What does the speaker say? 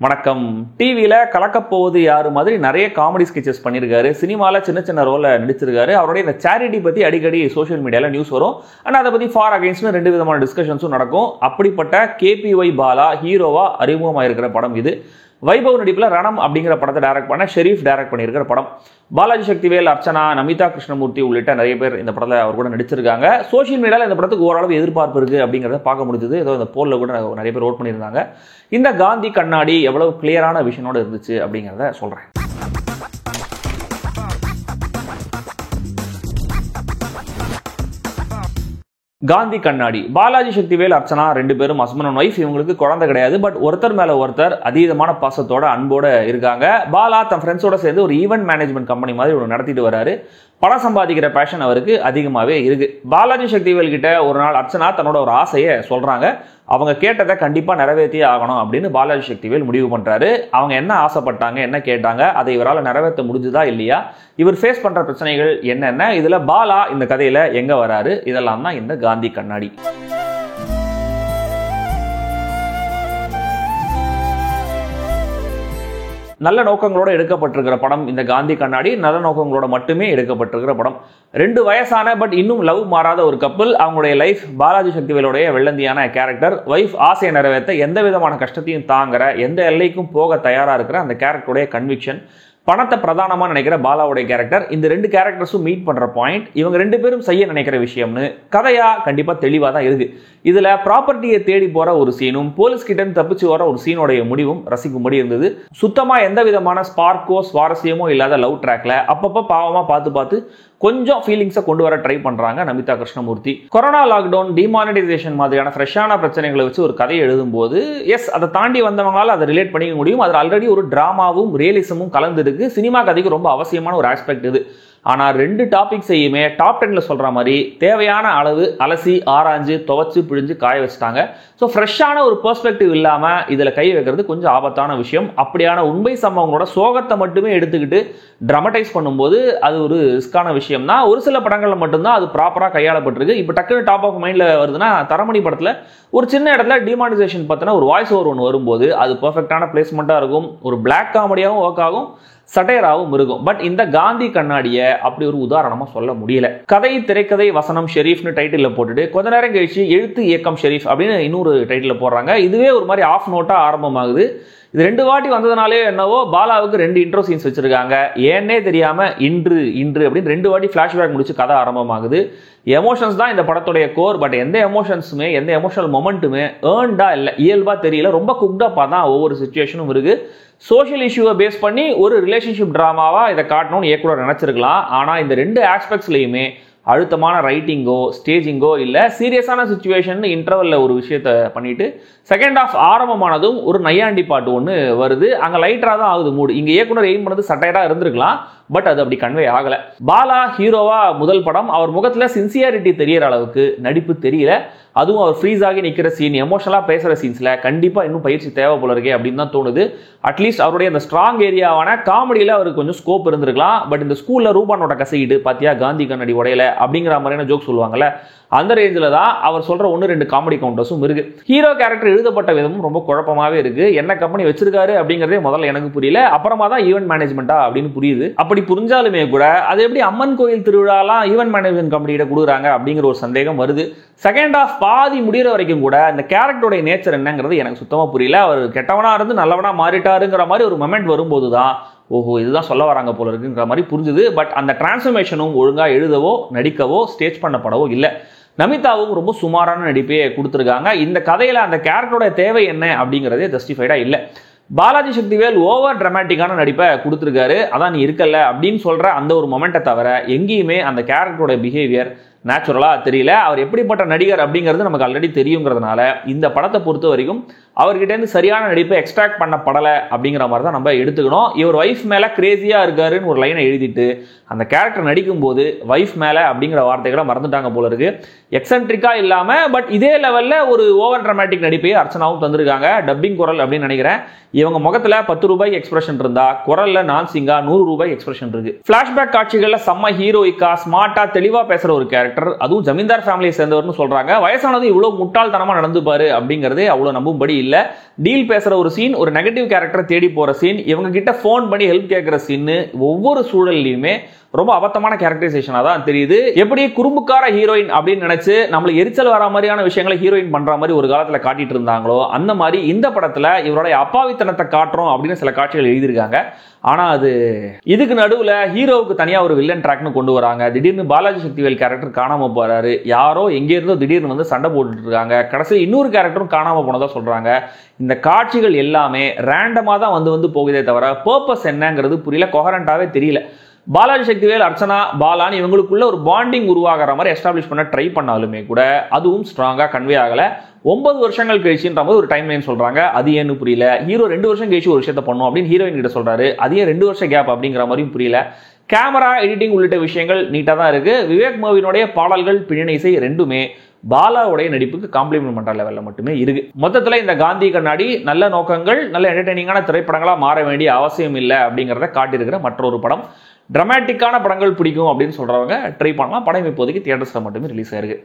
வணக்கம். டிவியில் கலக்கப்போவது யாரு மாதிரி நிறைய காமெடி ஸ்கெச்சஸ் பண்ணியிருக்காரு. சினிமாவில் சின்ன சின்ன ரோலில் நடிச்சிருக்காரு. அவருடைய இந்த சேரிட்டி பற்றி அடிக்கடி சோஷியல் மீடியாவில் நியூஸ் வரும். ஆனால் அதை பற்றி ஃபார் அகைன்ஸ்ட்னு ரெண்டு விதமான டிஸ்கஷன்ஸும் நடக்கும். அப்படிப்பட்ட கேபிஒய் பாலா ஹீரோவாக அறிமுகமாக இருக்கிற படம் இது. வைபவ் நடிப்பில் ரணம் அப்படிங்கிற படத்தை டைரக்ட் பண்ண ஷெரீஃப் டைரக்ட் பண்ணியிருக்கிற படம். பாலாஜி சக்திவேல், அர்ச்சனா, நமிதா கிருஷ்ணமூர்த்தி உள்ளிட்ட நிறைய பேர் இந்த படத்தில் அவர் கூட நடிச்சிருக்காங்க. சோஷியல் மீடியாவில் இந்த படத்துக்கு ஓரளவு எதிர்பார்ப்பு இருக்குது அப்படிங்கிறத பார்க்க முடிஞ்சது. ஏதோ இந்த போலில் கூட நிறைய பேர் ஓட் பண்ணியிருந்தாங்க. இந்த காந்தி கண்ணாடி எவ்வளவு கிளியரான விஷனோடு இருந்துச்சு அப்படிங்கிறத சொல்கிறேன். காந்தி கண்ணாடி. பாலாஜி சக்திவேல், அர்ச்சனா ரெண்டு பேரும் ஹஸ்பண்ட் அண்ட் ஒய்ஃப். இவங்களுக்கு குழந்தை கிடையாது. பட் ஒருத்தர் மேல ஒருத்தர் அதீதமான பாசத்தோட அன்போட இருக்காங்க. பாலா தன் ஃப்ரெண்ட்ஸோட சேர்ந்து ஒரு ஈவென்ட் மேனேஜ்மெண்ட் கம்பெனி மாதிரி ஒன்று நடத்திட்டு வராரு. பணம் சம்பாதிக்கிற பேஷன் அவருக்கு அதிகமாகவே இருக்கு. பாலாஜி சக்திவேல் கிட்ட ஒரு நாள் அர்ச்சனா தன்னோட ஒரு ஆசையை சொல்றாங்க. அவங்க கேட்டதை கண்டிப்பா நிறைவேற்றியே ஆகணும் அப்படின்னு பாலாஜி சக்திவேல் முடிவு பண்றாரு. அவங்க என்ன ஆசைப்பட்டாங்க, என்ன கேட்டாங்க, அதை இவரால் நிறைவேற்ற முடிஞ்சுதா இல்லையா, இவர் ஃபேஸ் பண்ற பிரச்சனைகள் என்னென்ன, இதுல பாலா இந்த கதையில எங்க வராரு, இதெல்லாம் தான் இந்த காந்தி கண்ணாடி. நல்ல நோக்கங்களோட எடுக்கப்பட்டிருக்கிற படம் இந்த காந்தி கண்ணாடி. நல்ல நோக்கங்களோட மட்டுமே எடுக்கப்பட்டிருக்கிற படம். 2 வயசான பட் இன்னும் லவ் மாறாத ஒரு கப்பல். அவங்களுடைய லைஃப் பாலாஜி சக்திவேலுடைய வெள்ளந்தியான கேரக்டர். வைஃப் ஆசையை நிறைவேற்ற எந்த விதமான கஷ்டத்தையும் தாங்குற, எந்த எல்லைக்கும் போக தயாரா இருக்கிற அந்த கேரக்டருடைய கன்விக்ஷன். பணத்தை பிரதானமா நினைக்கிற பாலாவுடைய கேரக்டர். இந்த 2 கேரக்டர்ஸும் மீட் பண்ற பாயிண்ட், இவங்க 2 பேரும் செய்ய நினைக்கிற விஷயம்னு கதையா கண்டிப்பா தெளிவா தான் இருக்கு. இதுல ப்ராப்பர்ட்டியை தேடி போற ஒரு சீனும் போலீஸ் கிட்ட தப்பிச்சு வர ஒரு சீனோடைய முடிவும் ரசிக்கும்படி இருந்தது. சுத்தமா எந்த விதமான ஸ்பார்க்கோ சுவாரஸ்யமோ இல்லாத லவ் ட்ராக்ல அப்பப்ப பாவமா பார்த்து கொஞ்சம் ஃபீலிங்ஸை கொண்டு வர ட்ரை பண்றாங்க Namitha Krishnamurthy. Corona lockdown, demonetisation மாதிரியான ஃப்ரெஷ்ஷான பிரச்சனைகளை வச்சு ஒரு கதையை எழுதும்போது அதை தாண்டி வந்தவங்களால அதை ரிலேட் பண்ணிக்க முடியும். அதில் ஆல்ரெடி ஒரு டிராமாவும் ரியலிசமும் கலந்து இருக்கு. சினிமா கதைக்கு ரொம்ப அவசியமான ஒரு ஆஸ்பெக்ட் இது. ஆனால் 2 டாபிக்ஸையுமே டாப் 10ல சொல்ற மாதிரி தேவையான அளவு அலசி ஆராய்ஞ்சு துவச்சு பிழிஞ்சு காய வச்சுட்டாங்க. ஸோ ஃப்ரெஷ்ஷான ஒரு பெர்ஸ்பெக்டிவ் இல்லாமல் இதில் கை வைக்கிறது கொஞ்சம் ஆபத்தான விஷயம். அப்படியான உண்மை சம்பவங்களோட சோகத்தை மட்டுமே எடுத்துக்கிட்டு ட்ராமடைஸ் பண்ணும்போது அது ஒரு ரிஸ்கான விஷயம் தான். ஒரு சில படங்களில் மட்டும்தான் அது ப்ராப்பராக கையாளப்பட்டிருக்கு. இப்போ டக்குனு டாப் ஆஃப் மைண்டில் வருதுன்னா, தரமணி படத்தில் ஒரு சின்ன இடத்துல டிமானிட்டைசேஷன் பற்றின ஒரு வாய்ஸ் ஓவர் ஒன்று வரும்போது அது பர்ஃபெக்டான பிளேஸ்மெண்ட்டாக இருக்கும். ஒரு பிளாக் காமெடியாகவும் ஒர்க் ஆகும், சட்டையராகவும் இருக்கும். பட் இந்த காந்தி கண்ணாடியை அப்படி ஒரு உதாரணமா சொல்ல முடியல. கதை, திரைக்கதை, வசனம் ஷெரீஃப்னு டைட்டில் போட்டுட்டு கொஞ்ச நேரம் கழிச்சு எழுத்து இயக்கம் ஷெரீஃப் அப்படின்னு இன்னொரு டைட்டில் போடுறாங்க. இதுவே ஒரு மாதிரி ஆஃப் நோட்டா ஆரம்பமாகுது. இது 2 வாட்டி வந்ததுனாலே என்னவோ பாலாவுக்கு 2 இன்ட்ரோ சீன்ஸ் வச்சிருக்காங்க. ஏன்னே தெரியாம இன்று அப்படின்னு 2 வாட்டி ஃபிளாஷ்பேக் முடிச்சு கதை ஆரம்பமாகுது. எமோஷன்ஸ் தான் இந்த படத்துடைய கோர். பட் எந்த எமோஷன்ஸுமே, எந்த எமோஷனல் மொமெண்ட்டுமே ஏர்ன்டா இல்லை, இயல்பா தெரியல. ரொம்ப குக்டப்பா தான் ஒவ்வொரு சிச்சுவேஷனும் இருக்கு. சோஷியல் இஷ்யூவை பேஸ் பண்ணி ஒரு ரிலேஷன்ஷிப் டிராமாவா இதை காட்டணும்னு இயக்குனர் நினைச்சிருக்கலாம். ஆனா இந்த 2 ஆஸ்பெக்ட்ஸ்லையுமே அழுத்தமான ரைட்டிங்கோ ஸ்டேஜிங்கோ இல்லை, சீரியஸான சுச்சுவேஷன் இன்டர்வல்ல ஒரு விஷயத்த பண்ணிட்டு செகண்ட் ஹாஃப் ஆரம்பமானதும் ஒரு நையாண்டி பாட்டு ஒன்று வருது. அங்கே லைட்டராக தான் ஆகுது மூடு. இங்கே இயக்குனர் எய்ம் பண்ணது சட்டையராக இருந்திருக்கலாம். பட் அது அப்படி கன்வே ஆகலை. பாலா ஹீரோவா முதல் படம். அவர் முகத்தில் சின்சியாரிட்டி தெரியற அளவுக்கு நடிப்பு தெரியல. அதுவும் அவர் ஃப்ரீஸ் ஆகி நிற்கிற சீன், எமோஷனலாக பேசுகிற சீன்ஸில் கண்டிப்பாக இன்னும் பயிற்சி தேவை போல இருக்கே அப்படின்னு தான் தோணுது. அட்லீஸ்ட் அவருடைய அந்த ஸ்ட்ராங் ஏரியாவான காமெடியில் அவருக்கு கொஞ்சம் ஸ்கோப் இருந்திருக்கலாம். பட் இந்த ஸ்கூலில் ரூபானோட கசையிட்டு பார்த்தியா காந்தி கண்ணாடி உடையில அப்படிங்கிற மாதிரியான ஜோக் சொல்லுவாங்கல்ல, அந்த ரேஞ்சில் தான் அவர் சொல்கிற 1-2 காமெடி கவுண்டர்ஸும் இருக்கு. ஹீரோ கேரக்டர் எழுதப்பட்ட விதமும் ரொம்ப குழப்பமாகவே இருக்கு. என்ன கம்பெனி வச்சிருக்காரு அப்படிங்கிறதே முதல்ல எனக்கு புரியல. அப்புறமா தான் ஈவென்ட் மேனேஜ்மெண்ட்டா அப்படின்னு புரியுது. அப்படி புரிஞ்சாலுமே கூட அது எப்படி அம்மன் கோயில் திருவிழாலாம் ஈவென்ட் மேனேஜ்மெண்ட் கம்பெனிகிட்ட கொடுக்குறாங்க அப்படிங்கிற ஒரு சந்தேகம் வருது. செகண்ட் ஹாஃப் பாதி முடிகிற வரைக்கும் கூட இந்த கேரக்டருடைய நேச்சர் என்னங்கிறது எனக்கு சுத்தமாக புரியல. அவர் கெட்டவனா இருந்து நல்லவனா மாறிட்டாருங்கிற மாதிரி ஒரு மொமெண்ட் வரும்போது தான் ஓஹோ இதுதான் சொல்ல வராங்க போல இருக்குங்கிற மாதிரி புரிஞ்சுது. பட் அந்த டிரான்ஸ்ஃபர்மேஷனும் ஒழுங்காக எழுதவோ நடிக்கவோ ஸ்டேஜ் பண்ணப்படவோ இல்லை. நமிதாவும் ரொம்ப சுமாரான நடிப்பையே கொடுத்துருக்காங்க. இந்த கதையில் அந்த கேரக்டரோட தேவை என்ன அப்படிங்கிறதே ஜஸ்டிஃபைடா இல்லை. பாலாஜி சக்திவேல் ஓவர் டிராமாட்டிக்கான நடிப்பை கொடுத்துருக்காரு. அதான் நீ இருக்கல அப்படின்னு சொல்ற அந்த ஒரு மொமெண்ட்டை தவிர எங்கேயுமே அந்த கேரக்டரோட பிஹேவியர் நேச்சுரலா தெரியல. அவர் எப்படிப்பட்ட நடிகர் அப்படிங்கிறது நமக்கு ஆல்ரெடி தெரியுங்கிறதுனால இந்த படத்தை பொறுத்த வரைக்கும் அவர்கிட்ட இருந்து சரியான நடிப்பை எக்ஸ்ட்ராக்ட் பண்ணப்படலை அப்படிங்கிற மாதிரி தான் நம்ம எடுத்துக்கணும். இவர் ஒய்ஃப் மேல கிரேசியா இருக்காருன்னு ஒரு லைனை எழுதிட்டு அந்த கேரக்டர் நடிக்கும் போது ஒய்ஃப் மேல அப்படிங்கிற வார்த்தைகளை மறந்துட்டாங்க போல இருக்கு. எக்ஸென்ட்ரிக்கா இல்லாம பட் இதே லெவல்ல ஒரு ஓவர் டிராமாட்டிக் நடிப்பை அர்ச்சனாவும் தந்திருக்காங்க. டப்பிங் குரல் அப்படின்னு நினைக்கிறேன். இவங்க முகத்துல 10 ரூபாய் எக்ஸ்பிரஷன் இருந்தா குரல்ல நான்சிங்கா 100 ரூபாய் எக்ஸ்பிரஷன் இருக்கு. பிளாஷ்பேக் காட்சிகள்ல செம்ம ஹீரோயிக்கா ஸ்மார்ட்டா தெளிவா பேசுற ஒரு கேரக்டர். கேரக்டர், அதுவும் ஜமீன்தார் ஃபேமிலியை சேர்ந்தவர்னு சொல்றாங்க. வயசானது இவ்வளவு முட்டாள்தனமா நடந்துப்பாரு அப்படிங்கிறதே அவ்வளவு நம்பும்படி இல்ல. டீல் பேசுற ஒரு சீன், ஒரு நெகட்டிவ் கேரக்டரை தேடி போற சீன், இவங்க கிட்ட போன் பண்ணி ஹெல்ப் கேட்கிற சீன், ஒவ்வொரு சூழல்லையுமே ரொம்ப அபத்தமான கேரக்டரைசேஷனா தான் தெரியுது. எப்படி குறும்புக்கார ஹீரோயின் அப்படின்னு நினைச்சு நம்மளுக்கு எரிச்சல் வர மாதிரியான விஷயங்களை ஹீரோயின் பண்ற மாதிரி ஒரு காலத்துல காட்டிட்டு இருந்தாங்களோ, அந்த மாதிரி இந்த படத்துல இவருடைய அப்பாவித்தனத்தை காட்டுறோம் அப்படின்னு சில காட்சிகள் எழுதியிருக்காங்க. ஆனா அது இதுக்கு நடுவுல ஹீரோவுக்கு தனியா ஒரு வில்லன் ட்ராக்னு கொண்டு வராங்க. திடீர்னு பாலாஜி சக்திவேல் கேரக்டர் காணாம போறாரு, யாரோ எங்க இருந்தோ திடீர்னு வந்து சண்டை போட்டுட்டு இருக்காங்க, கடைசியில் இன்னொரு கேரக்டரும் காணாம போனதா சொல்றாங்க. இந்த காட்சிகள் எல்லாமே ரேண்டமா தான் வந்து போகுதே தவிர பர்பஸ் என்னங்கிறது புரியல, கொஹரண்டாவே தெரியல. பாலாஜி சக்திவேல், அர்ச்சனா, பாலான் இவங்களுக்குள்ள ஒரு பாண்டிங் உருவாகிற மாதிரி எஸ்டாப்ளிஷ் பண்ண ட்ரை பண்ணாலுமே கூட அதுவும் ஸ்ட்ராங்கா கன்வே ஆகல. 9 வருஷங்கள் கழிச்சுன்ற போது ஒரு டைம் லைன் சொல்றாங்க, அது ஏன்னு புரியல. ஹீரோ 2 வருஷம் கழிச்சு ஒரு விஷயத்த பண்ணும் அப்படின்னு ஹீரோயின் கிட்ட சொல்றாரு, அதே 2 வருஷம் கேப் அப்படிங்கிற மாதிரியும் புரியல. கேமரா எடிட்டிங் உள்ளிட்ட விஷயங்கள் நீட்டா தான் இருக்கு. விவேக் மோவினுடைய பாடல்கள், பின்னணி இசை ரெண்டுமே பாலாவுடைய நடிப்புக்கு காம்ப்ளிமெண்ட் பண்ற லெவல்ல மட்டுமே இருக்கு. மொத்தத்துல இந்த காந்தி கண்ணாடி நல்ல நோக்கங்கள், நல்ல என்டர்டெய்னிங்கான திரைப்படங்களா மாற வேண்டிய அவசியம் இல்லை அப்படிங்கிறத காட்டியிருக்கிற மற்றொரு படம். டிராமாட்டிக்கான படங்கள் பிடிக்கும் அப்படின்னு சொல்றவங்க ட்ரை பண்ணலாம். படம் இப்போதைக்கு தியேட்டர்ஸ்ல மட்டுமே ரிலீஸ் ஆயிருக்கு.